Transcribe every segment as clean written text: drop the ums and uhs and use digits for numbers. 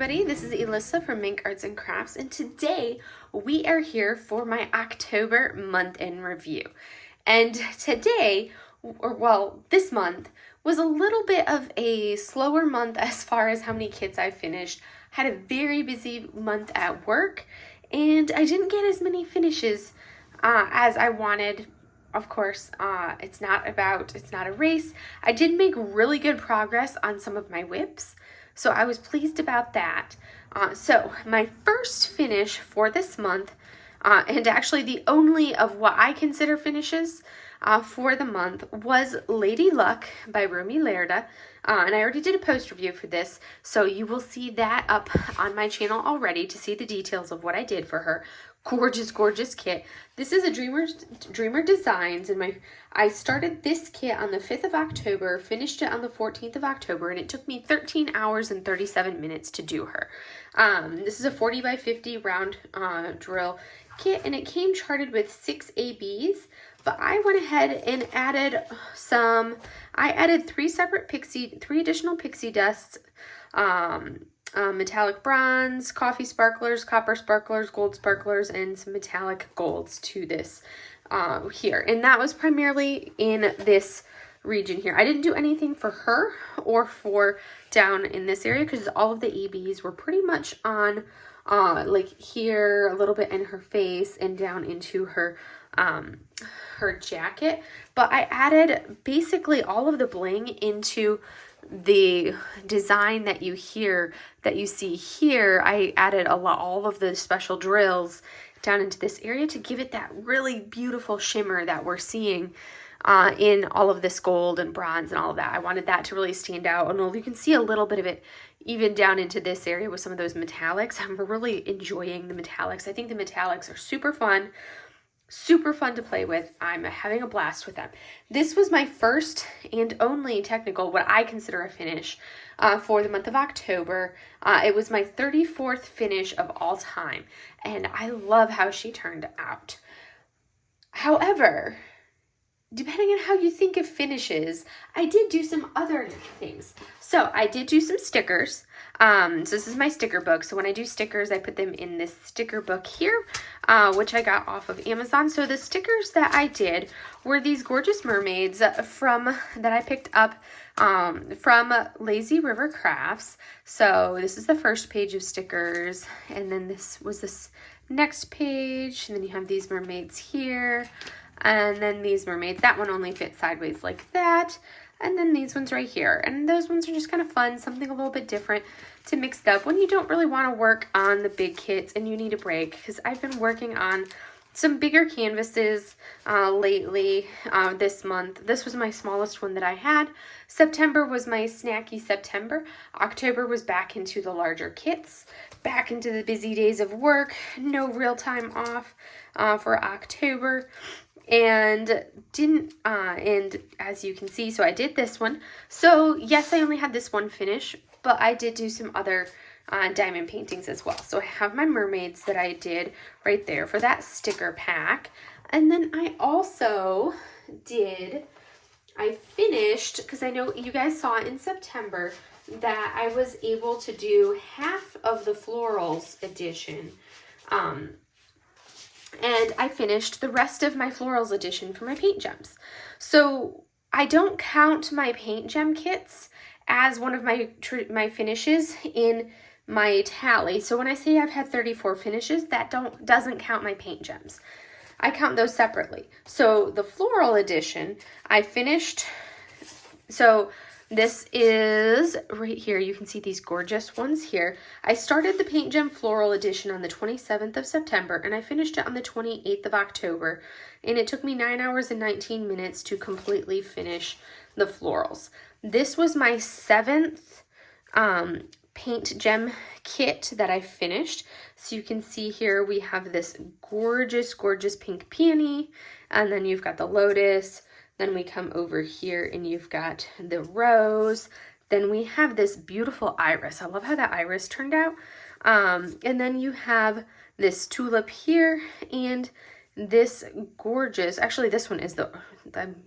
everybody, this is Elissa from Mink Arts and Crafts, and today we are here for my October month in review. And today, this month was a little bit of a slower month as far as how many kits I finished. Had a very busy month at work, and I didn't get as many finishes as I wanted. Of course, it's not a race. I did make really good progress on some of my whips, so I was pleased about that. So my first finish for this month, and actually the only of what I consider finishes for the month, was Lady Luck by Romy Lerda. And I already did a post review for this, so you will see that up on my channel already to see the details of what I did for her. Gorgeous, gorgeous kit. This is a Dreamer Designs, and I started this kit on the 5th of October, finished it on the 14th of October, and it took me 13 hours and 37 minutes to do her. This is a 40 by 50 round drill kit, and it came charted with 6 ABs, but I went ahead and added I added three additional pixie dusts, metallic bronze, coffee sparklers, copper sparklers, gold sparklers, and some metallic golds to this here. And that was primarily in this region here. I didn't do anything for her or for down in this area because all of the ABs were pretty much on like here, a little bit in her face, and down into her jacket. But I added basically all of the bling into the design that you see here. I added all of the special drills down into this area to give it that really beautiful shimmer that we're seeing in all of this gold and bronze and all of that. I wanted that to really stand out, and you can see a little bit of it even down into this area with some of those metallics. I'm really enjoying the metallics. I think the metallics are super fun to play with. I'm having a blast with them. This was my first and only technical, what I consider a finish, for the month of October. It was my 34th finish of all time, and I love how she turned out. However, depending on how you think of finishes, I did do some other things. So I did do some stickers. So this is my sticker book. So when I do stickers, I put them in this sticker book here, which I got off of Amazon. So the stickers that I did were these gorgeous mermaids that I picked up from Lazy River Crafts. So this is the first page of stickers, and then this was this next page, and then you have these mermaids here. And then these mermaids, that one only fits sideways like that. And then these ones right here. And those ones are just kind of fun, something a little bit different to mix it up when you don't really want to work on the big kits and you need a break. Because I've been working on some bigger canvases lately this month. This was my smallest one that I had. September was my snacky September. October was back into the larger kits, back into the busy days of work. No real time off for October. And as you can see, so I did this one. So yes, I only had this one finish, but I did do some other diamond paintings as well. So I have my mermaids that I did right there for that sticker pack. And then I also I finished, because I know you guys saw in September that I was able to do half of the Florals edition. And I finished the rest of my Florals edition for my paint gems. So I don't count my paint gem kits as one of my finishes in my tally. So when I say I've had 34 finishes, that doesn't count my paint gems. I count those separately. So the floral edition, I finished. So this is right here. You can see these gorgeous ones here. I started the Paint Gem Floral Edition on the 27th of September, and I finished it on the 28th of October. And it took me 9 hours and 19 minutes to completely finish the florals. This was my 7th Paint Gem kit that I finished. So you can see here we have this gorgeous, gorgeous pink peony, and then you've got the lotus. Then we come over here and you've got the rose. Then we have this beautiful iris. I love how that iris turned out. And then you have this tulip here and this gorgeous, actually this one is the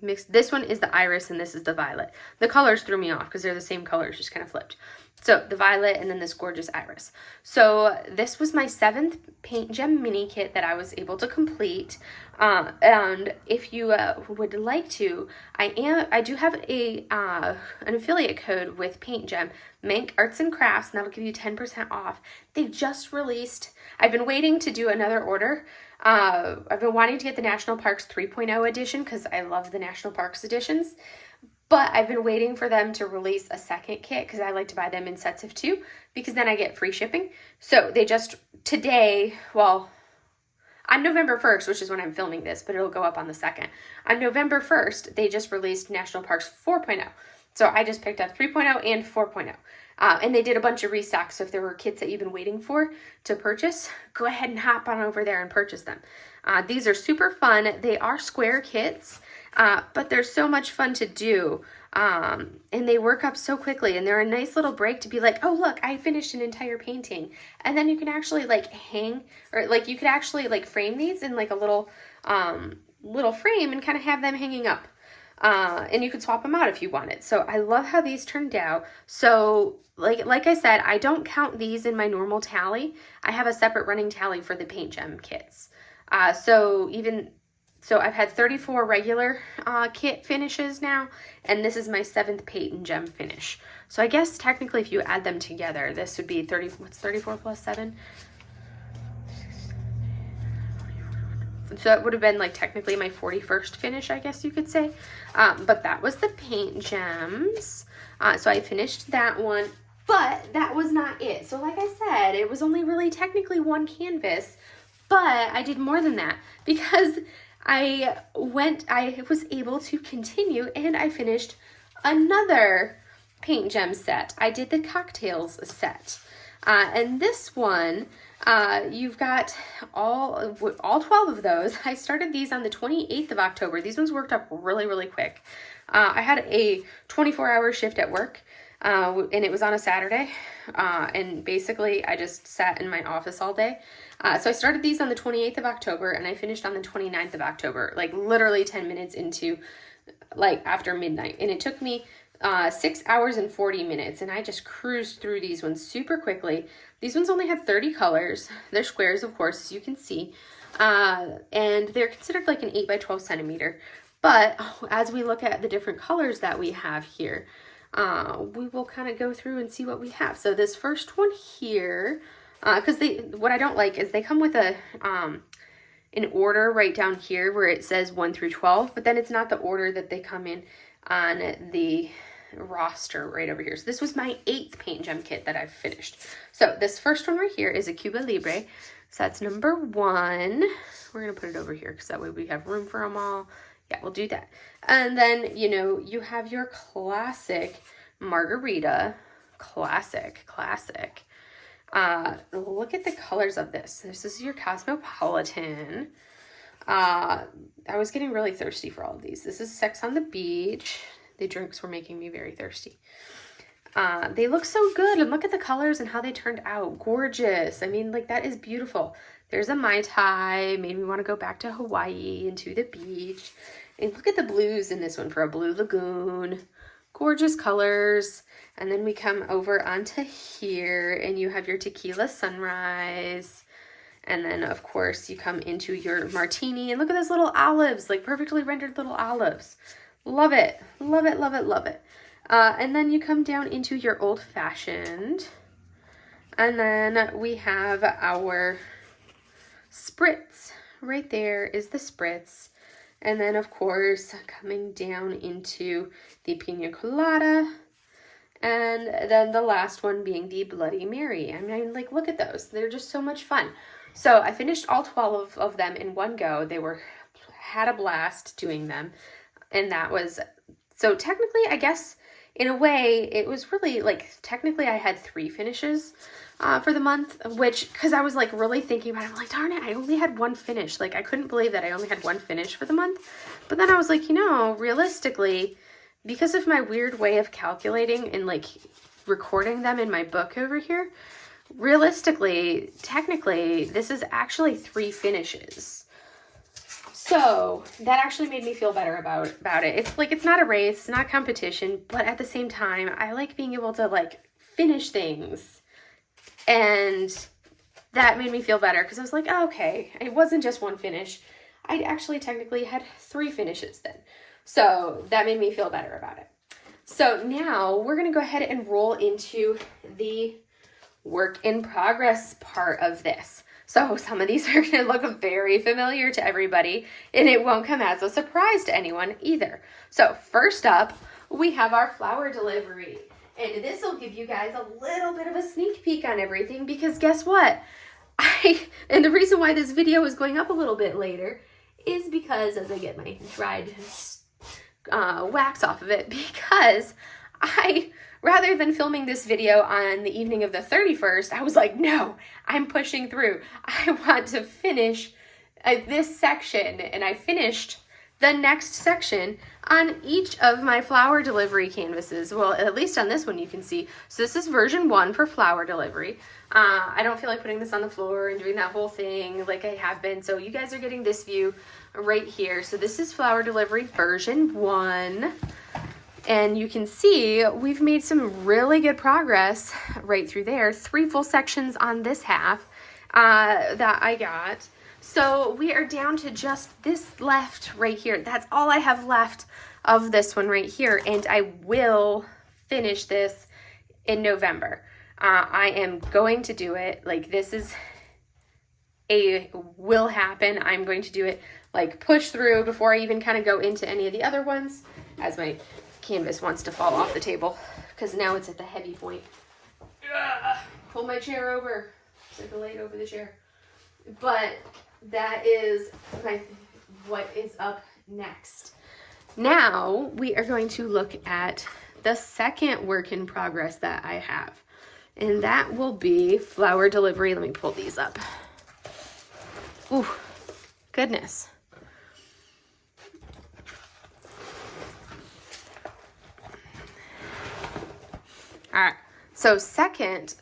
mix. This one is the iris and this is the violet. The colors threw me off because they're the same colors, just kind of flipped. So the violet and then this gorgeous iris. So this was my 7th paint gem mini kit that I was able to complete. And if you would like to, I do have an affiliate code with Paint Gem, Mank Arts and Crafts, and that'll give you 10% off. They just released, I've been waiting to do another order. I've been wanting to get the National Parks 3.0 edition because I love the National Parks editions. But I've been waiting for them to release a second kit because I like to buy them in sets of 2 because then I get free shipping. So they just, today, well, on November 1st, which is when I'm filming this, but it'll go up on the 2nd. On November 1st, they just released National Parks 4.0. So I just picked up 3.0 and 4.0. And they did a bunch of restocks. So if there were kits that you've been waiting for to purchase, go ahead and hop on over there and purchase them. These are super fun. They are square kits. But they're so much fun to do, and they work up so quickly, and they're a nice little break to be like, oh, look, I finished an entire painting, and then you can actually like hang, or like you could actually like frame these in like a little frame and kind of have them hanging up, and you could swap them out if you wanted. So I love how these turned out. So like I said, I don't count these in my normal tally. I have a separate running tally for the Paint Gem kits. So I've had 34 regular kit finishes now, and this is my 7th Paint Gem finish. So I guess technically if you add them together, this would be 34 plus 7? So that would have been like technically my 41st finish, I guess you could say. But that was the Paint Gems. So I finished that one, but that was not it. So like I said, it was only really technically one canvas, but I did more than that because I was able to continue and I finished another Paint Gem set. I did the cocktails set. And this one, you've got all 12 of those. I started these on the 28th of October. These ones worked up really, really quick. I had a 24-hour shift at work, and it was on a Saturday. And basically I just sat in my office all day. So I started these on the 28th of October and I finished on the 29th of October, like literally 10 minutes into, like after midnight. And it took me 6 hours and 40 minutes, and I just cruised through these ones super quickly. These ones only had 30 colors. They're squares, of course, as you can see. And they're considered like an 8 by 12 centimeter. But as we look at the different colors that we have here, we will kind of go through and see what we have. So this first one here, because what I don't like is they come with an order right down here where it says 1 through 12, but then it's not the order that they come in on the roster right over here. So this was my 8th Paint Gem kit that I've finished. So this first one right here is a Cuba Libre. So that's number 1. We're going to put it over here because that way we have room for them all. Yeah, we'll do that. And then, you know, you have your classic margarita. Classic. Look at the colors of this. This is your Cosmopolitan. I was getting really thirsty for all of these. This is Sex on the Beach. The drinks were making me very thirsty. They look so good, and look at the colors and how they turned out. Gorgeous. I mean, like, that is beautiful. There's a Mai Tai. Made me want to go back to Hawaii and to the beach. And look at the blues in this one for a blue lagoon. Gorgeous colors. And then we come over onto here, and you have your Tequila Sunrise. And then, of course, you come into your martini. And look at those little olives, like perfectly rendered little olives. Love it. Love it, love it, love it. And then you come down into your Old Fashioned. And then we have our Spritz. Right there is the Spritz. And then, of course, coming down into the Pina Colada. And then the last one being the Bloody Mary. I mean, like, look at those. They're just so much fun. So I finished all 12 of them in one go. Had a blast doing them. And that was, so technically, I guess, in a way, it was really, like, technically I had 3 finishes for the month, which, because I was, like, really thinking about it. I'm like, darn it, I only had 1 finish. Like, I couldn't believe that I only had 1 finish for the month. But then I was like, you know, realistically, because of my weird way of calculating and, like, recording them in my book over here, realistically, technically, this is actually 3 finishes. So that actually made me feel better about it. It's like, it's not a race, it's not competition, but at the same time, I like being able to, like, finish things. And that made me feel better because I was like, oh, okay, it wasn't just one finish. I actually technically had 3 finishes then. So that made me feel better about it. So now we're going to go ahead and roll into the work in progress part of this. So some of these are going to look very familiar to everybody, and it won't come as a surprise to anyone either. So first up, we have our flower delivery. And this will give you guys a little bit of a sneak peek on everything, because guess what? And the reason why this video is going up a little bit later is because as I get my dried wax off of it, because rather than filming this video on the evening of the 31st, I was like, no, I'm pushing through. I want to finish this section, and I finished the next section on each of my flower delivery canvases. Well, at least on this one you can see. So this is version 1 for flower delivery. I don't feel like putting this on the floor and doing that whole thing like I have been. So you guys are getting this view right here. So this is flower delivery version 1. And you can see we've made some really good progress right through there. 3 full sections on this half that I got. So we are down to just this left right here. That's all I have left of this one right here. And I will finish this in November. I am going to do it. Like, this is will happen. I'm going to do it, like, push through before I even kind of go into any of the other ones, as my canvas wants to fall off the table because now it's at the heavy point. Pull my chair over so I can lay it over the chair. But that is what is up next. Now we are going to look at the second work in progress that I have, and that will be flower delivery. Let me pull these up. Ooh, goodness. All right, so second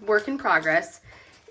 work in progress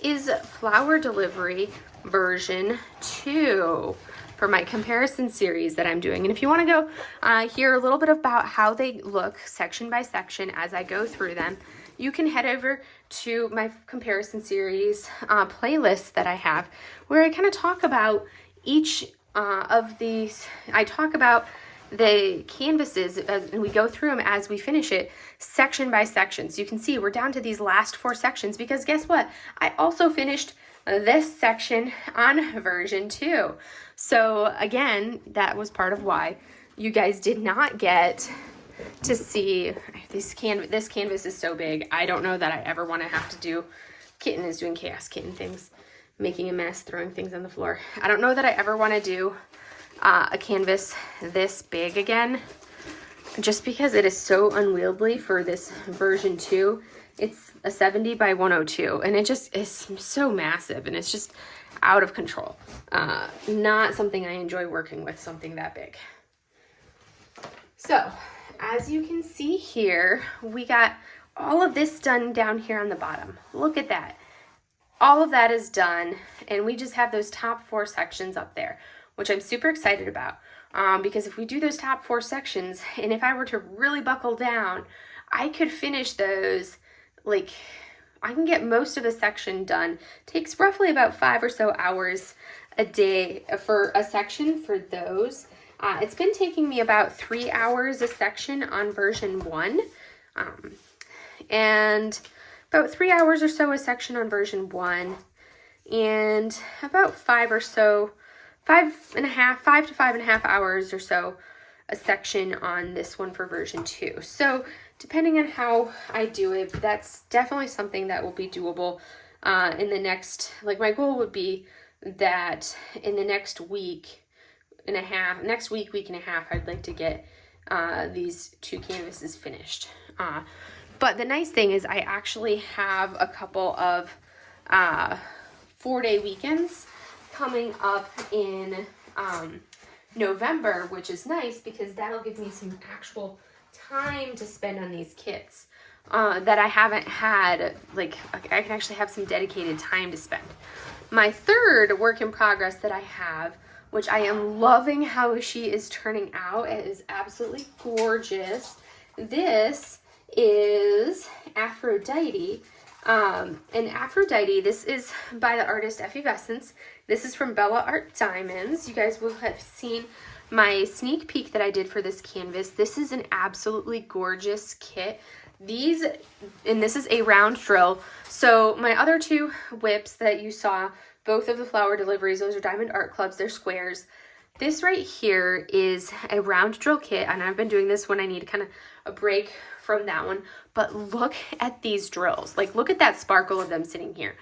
is flower delivery version 2 for my comparison series that I'm doing. And if you want to go hear a little bit about how they look section by section as I go through them, you can head over to my comparison series playlist that I have, where I kind of talk about each of these. I talk about the canvases and we go through them as we finish it section by section. So you can see we're down to these last 4 sections because guess what? I also finished this section on version 2. So again, that was part of why you guys did not get to see this canvas is so big. I don't know that I ever want to have to do. Kitten is doing chaos kitten things, making a mess, throwing things on the floor. I don't know that I ever want to do a canvas this big again, just because it is so unwieldy for this version 2. It's a 70 by 102, and it just is so massive, and it's just out of control. Not something I enjoy working with, something that big. So, as you can see here, we got all of this done down here on the bottom. Look at that. All of that is done, and we just have those top 4 sections up there, which I'm super excited about. Because if we do those top 4 sections, and if I were to really buckle down, I could finish those, like, I can get most of a section done. Takes roughly about 5 or so hours a day for a section for those. It's been taking me about 3 hours a section on version 1. And about 3 hours or so a section on version 1. And about 5 to 5.5 hours or so a section on this one for version 2. So depending on how I do it, that's definitely something that will be doable in the next, like, my goal would be that in the next week and a half, I'd like to get these 2 canvases finished. But the nice thing is I actually have a couple of 4-day weekends coming up in November, which is nice because that'll give me some actual time to spend on these kits that I haven't had. Like, I can actually have some dedicated time to spend. My third work in progress that I have, which I am loving how she is turning out. It is absolutely gorgeous. This is Aphrodite. And Aphrodite, this is by the artist Effervescence. This is from Bella Art Diamonds. You guys will have seen my sneak peek that I did for this canvas. This is an absolutely gorgeous kit. This is a round drill. So my other two whips that you saw, both of the flower deliveries, those are Diamond Art Clubs, they're squares. This right here is a round drill kit, and I've been doing this when I need kind of a break from that one. But look at these drills. Like, look at that sparkle of them sitting here.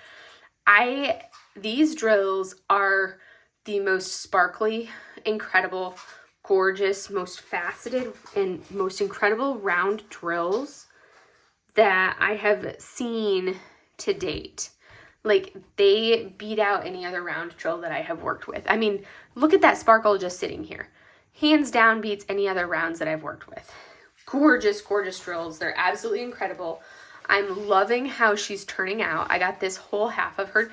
These drills are the most sparkly, incredible, gorgeous, most faceted, and most incredible round drills that I have seen to date. Like, they beat out any other round drill that I have worked with. I mean, look at that sparkle just sitting here. Hands down beats any other rounds that I've worked with. Gorgeous, gorgeous drills. They're absolutely incredible. I'm loving how she's turning out. I got this whole half of her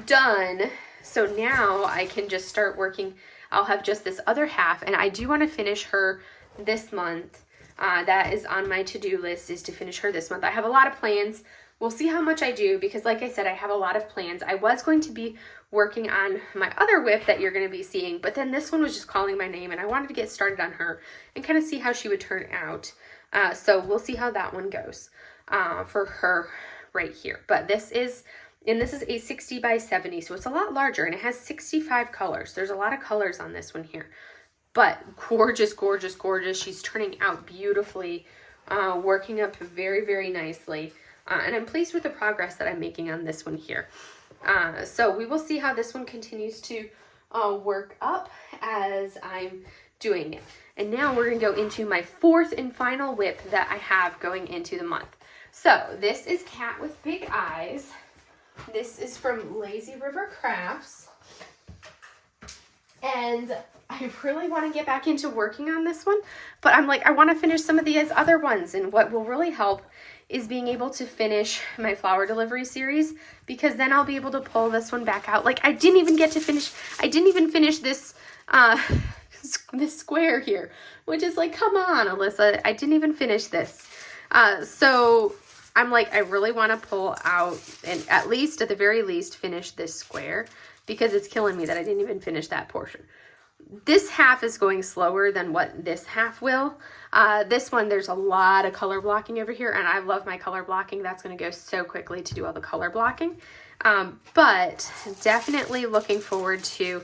done. So now I can just start working. I'll have just this other half, and I do want to finish her this month. That is on my to-do list, is to finish her this month. I have a lot of plans. We'll see how much I do, because like I said, I have a lot of plans. I was going to be working on my other whip that you're going to be seeing, but then this one was just calling my name, and I wanted to get started on her and kind of see how she would turn out. So we'll see how that one goes for her right here. But this is a 60 by 70, so it's a lot larger, and it has 65 colors. There's a lot of colors on this one here. But gorgeous, gorgeous, gorgeous. She's turning out beautifully, working up very, very nicely. And I'm pleased with the progress that I'm making on this one here. So we will see how this one continues to work up as I'm doing it. And now we're going to go into my fourth and final whip that I have going into the month. So this is Cat with Big Eyes. This is from Lazy River Crafts. And I really want to get back into working on this one, but I'm like, I want to finish some of these other ones. And what will really help is being able to finish my flower delivery series, because then I'll be able to pull this one back out. Like, I didn't even finish this, this square here, which is like, come on, Alyssa, I didn't even finish this. So I'm like, I really want to pull out and at the very least, finish this square, because it's killing me that I didn't even finish that portion. This half is going slower than what this half will. This one, there's a lot of color blocking over here, and I love my color blocking. That's going to go so quickly to do all the color blocking. But definitely looking forward to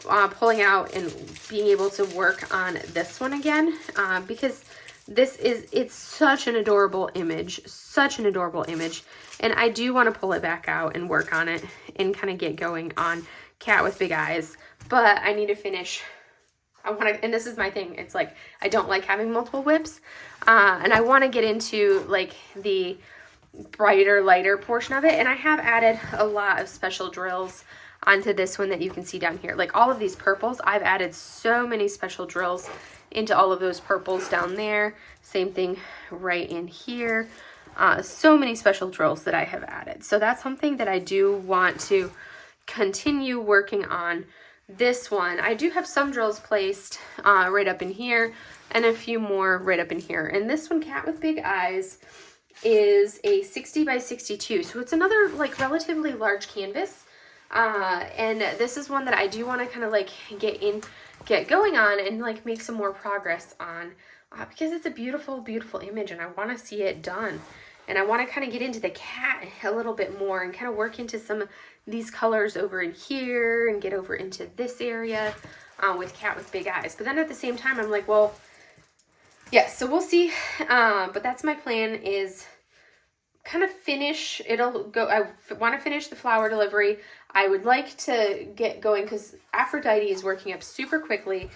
pulling out and being able to work on this one again, because it's such an adorable image, and I do want to pull it back out and work on it and kind of get going on Cat with Big Eyes. But I need to finish. And this is my thing. It's like, I don't like having multiple whips. And I want to get into like the brighter, lighter portion of it. And I have added a lot of special drills onto this one that you can see down here. Like all of these purples, I've added so many special drills into all of those purples down there. Same thing right in here. So many special drills that I have added. So that's something that I do want to continue working on. This one, I do have some drills placed right up in here and a few more right up in here. And this one, Cat with Big Eyes, is a 60 by 62. So it's another like relatively large canvas. And this is one that I do want to kind of like get going on and like make some more progress on because it's a beautiful, beautiful image and I want to see it done. And I want to kind of get into the cat a little bit more and kind of work into some of these colors over in here and get over into this area with Cat with Big Eyes. But then at the same time, I'm like, well, yeah, so we'll see. But that's my plan, is kind of finish. I want to finish the flower delivery. I would like to get going because Aphrodite is working up super quickly.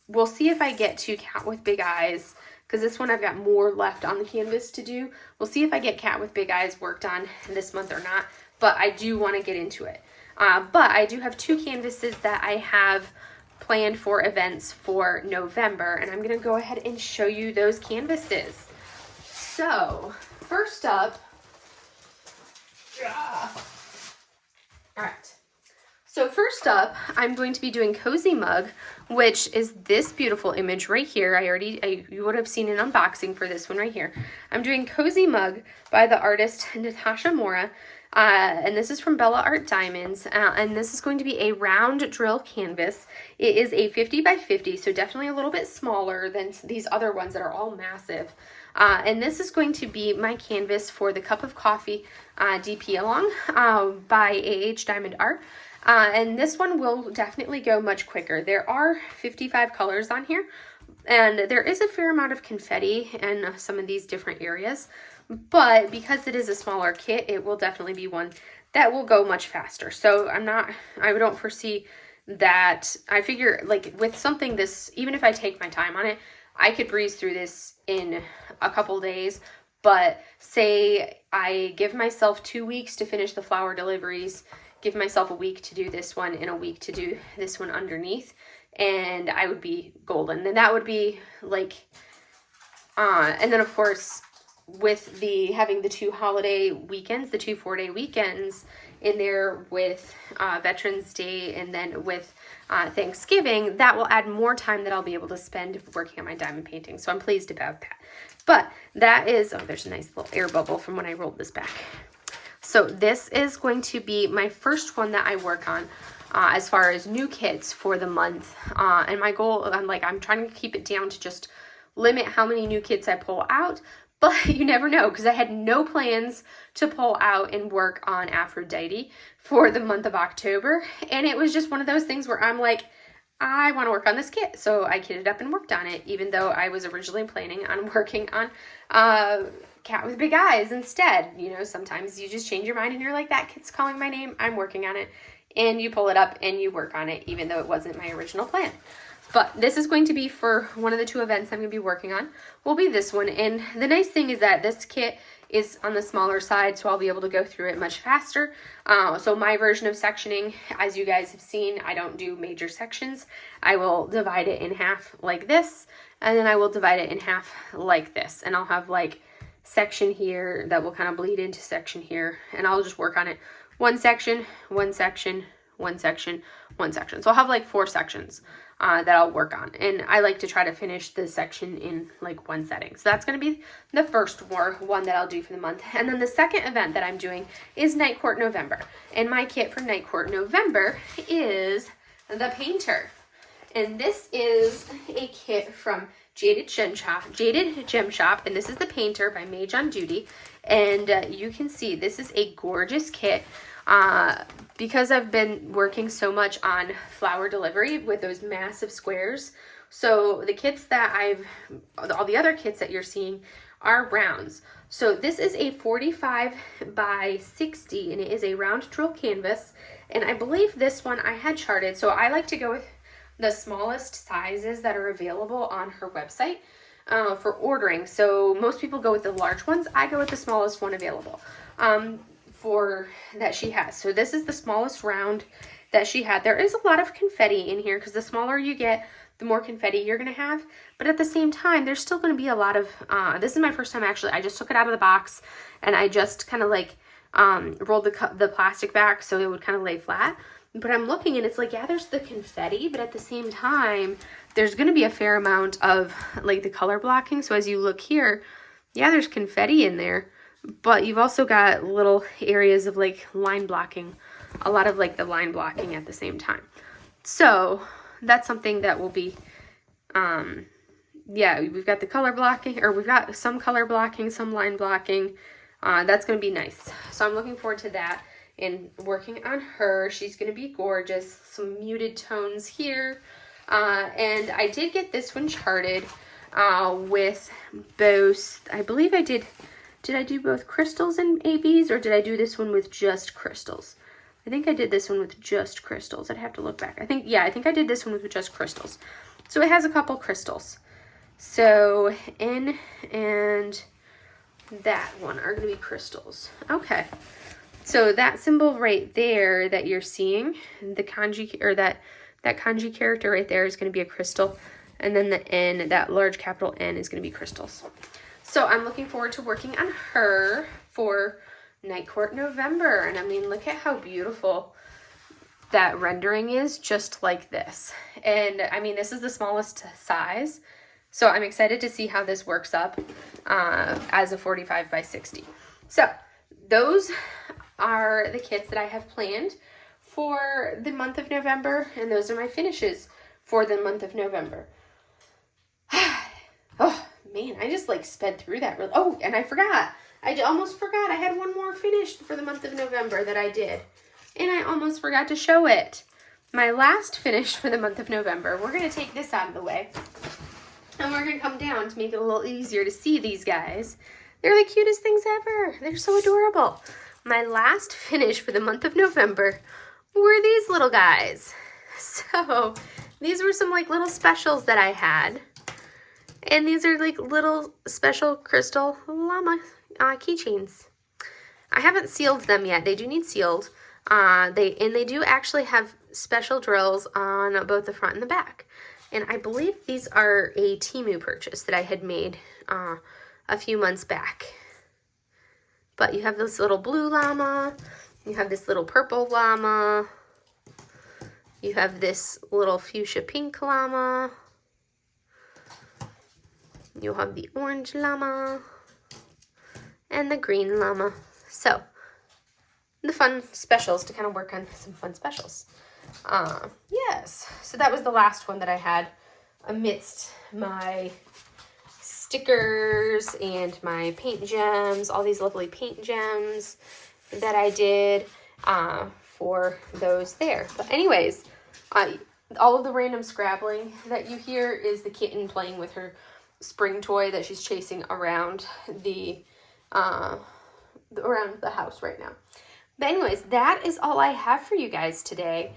We'll see if I get to Cat with Big Eyes, because this one I've got more left on the canvas to do. We'll see if I get Cat with Big Eyes worked on this month or not, but I do want to get into it. But I do have two canvases that I have planned for events for November, and I'm going to go ahead and show you those canvases. So, first up, all right. So first up, I'm going to be doing Cozy Mug, which is this beautiful image right here. You would have seen an unboxing for this one right here. I'm doing Cozy Mug by the artist Natasha Mora, and this is from Bella Art Diamonds, and this is going to be a round drill canvas. It is a 50 by 50, so definitely a little bit smaller than these other ones that are all massive. And this is going to be my canvas for the Cup of Coffee DP Along by AH Diamond Art. And this one will definitely go much quicker. There are 55 colors on here, and there is a fair amount of confetti in some of these different areas, but because it is a smaller kit, it will definitely be one that will go much faster. So I don't foresee that. I figure like with something this, even if I take my time on it, I could breeze through this in a couple days. But say I give myself 2 weeks to finish the flower deliveries, give myself a week to do this one and a week to do this one underneath, and I would be golden. And that would be like, and then of course, with having the 2 holiday weekends, the 2 4-day weekends in there with Veterans Day and then with Thanksgiving, that will add more time that I'll be able to spend working on my diamond painting. So I'm pleased about that. But that is, oh, there's a nice little air bubble from when I rolled this back. So this is going to be my first one that I work on as far as new kits for the month. And my goal, I'm trying to keep it down to just limit how many new kits I pull out. But you never know, because I had no plans to pull out and work on Aphrodite for the month of October. And it was just one of those things where I'm like, I want to work on this kit. So I kitted up and worked on it, even though I was originally planning on working on Cat with Big Eyes instead. You know, sometimes you just change your mind and you're like, that kit's calling my name, I'm working on it. And you pull it up and you work on it, even though it wasn't my original plan. But this is going to be for one of the 2 events I'm going to be working on, will be this one. And the nice thing is that this kit is on the smaller side, so I'll be able to go through it much faster. So my version of sectioning, as you guys have seen, I don't do major sections. I will divide it in half like this, and then I will divide it in half like this. And I'll have like section here that will kind of bleed into section here, and I'll just work on it. One section, one section, one section, one section. So I'll have like 4 sections that I'll work on. And I like to try to finish the section in like one setting. So that's going to be the first one that I'll do for the month. And then the second event that I'm doing is Nightcourt November. And my kit for Nightcourt November is the Painter. And this is a kit from Jaded Gem Shop. And this is the Painter by Mage on Duty. And you can see this is a gorgeous kit. Because I've been working so much on flower delivery with those massive squares. So the kits that all the other kits that you're seeing are rounds. So this is a 45 by 60 and it is a round drill canvas. And I believe this one I had charted. So I like to go with the smallest sizes that are available on her website for ordering. So most people go with the large ones. I go with the smallest one available. That she has. So this is the smallest round that she had. There is a lot of confetti in here because the smaller you get, the more confetti you're going to have. But at the same time, there's still going to be a lot of, this is my first time actually. I just took it out of the box and I just kind of like rolled the plastic back so it would kind of lay flat. But I'm looking and it's like, yeah, there's the confetti, but at the same time, there's going to be a fair amount of like the color blocking. So as you look here, yeah, there's confetti in there. But you've also got little areas of like line blocking, a lot of like the line blocking at the same time. So that's something that will be, yeah, we've got the color blocking, or we've got some color blocking, some line blocking. That's going to be nice. So I'm looking forward to that and working on her. She's going to be gorgeous. Some muted tones here. And I did get this one charted with both, I believe I did I do both crystals and ABs, or did I do this one with just crystals? I think I did this one with just crystals. I'd have to look back. I think I did this one with just crystals. So it has a couple crystals. So N and that one are going to be crystals. Okay. So that symbol right there that you're seeing, the kanji, or that kanji character right there is going to be a crystal. And then the N, that large capital N, is going to be crystals. So I'm looking forward to working on her for Nightcourt November. And I mean, look at how beautiful that rendering is, just like this. And I mean, this is the smallest size, so I'm excited to see how this works up as a 45 by 60. So those are the kits that I have planned for the month of November, and those are my finishes for the month of November. Oh man, I just like sped through that really. Oh, and I forgot. I almost forgot. I had one more finished for the month of November that I did, and I almost forgot to show it. My last finish for the month of November. We're going to take this out of the way, and we're going to come down to make it a little easier to see these guys. They're the cutest things ever. They're so adorable. My last finish for the month of November were these little guys. So these were some like little specials that I had. And these are like little special crystal llama keychains. I haven't sealed them yet. They do need sealed. They do actually have special drills on both the front and the back. And I believe these are a Temu purchase that I had made a few months back. But you have this little blue llama. You have this little purple llama. You have this little fuchsia pink llama. You'll have the orange llama and the green llama. So, the fun specials to kind of work on some fun specials. Yes, so that was the last one that I had amidst my stickers and my paint gems, all these lovely paint gems that I did for those there. But anyways, all of the random scrabbling that you hear is the kitten playing with her spring toy that she's chasing around the house right now. But anyways, that is all I have for you guys today.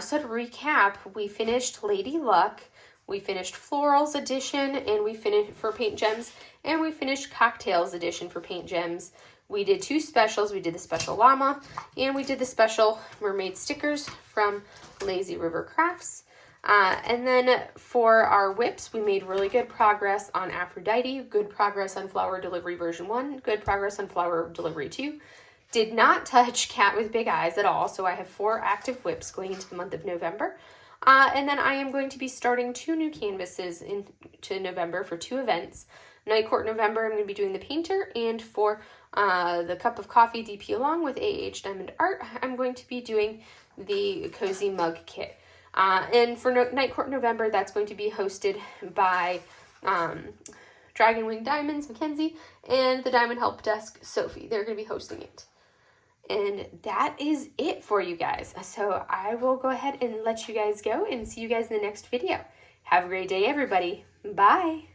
So to recap, we finished Lady Luck, we finished Florals edition, and we finished for paint gems, and we finished Cocktails edition for paint gems. We did two specials. We did the special llama, and we did the special mermaid stickers from Lazy River Crafts. And then for our whips, we made really good progress on Aphrodite, good progress on Flower Delivery version 1, good progress on Flower Delivery 2. Did not touch Cat with Big Eyes at all, so I have 4 active whips going into the month of November. And then I am going to be starting 2 new canvases into November for 2 events. Nightcourt November, I'm going to be doing the painter, and for the Cup of Coffee DP along with Diamond Art, I'm going to be doing the Cozy Mug Kit. And for Nightcourt November, that's going to be hosted by Dragon Wing Diamonds, Mackenzie, and the Diamond Help Desk, Sophie. They're going to be hosting it. And that is it for you guys. So I will go ahead and let you guys go and see you guys in the next video. Have a great day, everybody. Bye.